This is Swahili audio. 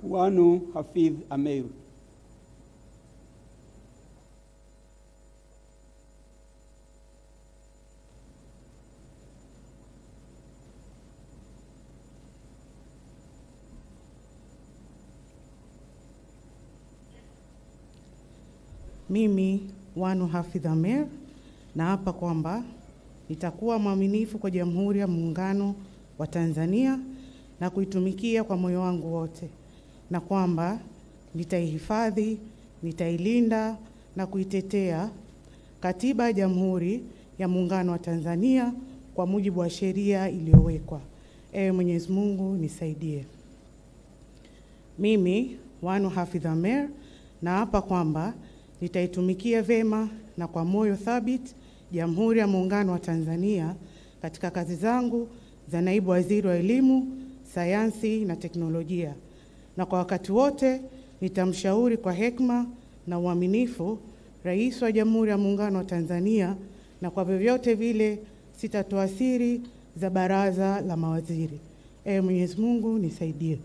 Wanu Hafidh Ameir. Mimi Wanu Hafidh Ameir naapa kwamba nitakuwa mwaminifu kwa Jamhuri ya Muungano wa Tanzania na kuitumikia kwa moyo wangu wote, na kwamba nitaihifadhi, nitailinda na kuitetea Katiba ya Jamhuri ya Muungano wa Tanzania kwa mujibu wa sheria iliyowekwa. Ewe Mwenyezi Mungu nisaidie. Mimi Wanu Hafidh Ameir naapa kwamba nitaitumikia vema na kwa moyo thabiti Jamhuri ya Muungano wa Tanzania katika kazi zangu za Naibu Waziri wa Elimu, Sayansi na Teknolojia, na kwa wakati wote nitamshauri kwa hekima na uaminifu Rais wa Jamhuri ya Muungano wa Tanzania, na kwa vyovyote vile sitatoa siri za Baraza la Mawaziri. Ewe Mwenyezi Mungu nisaidie.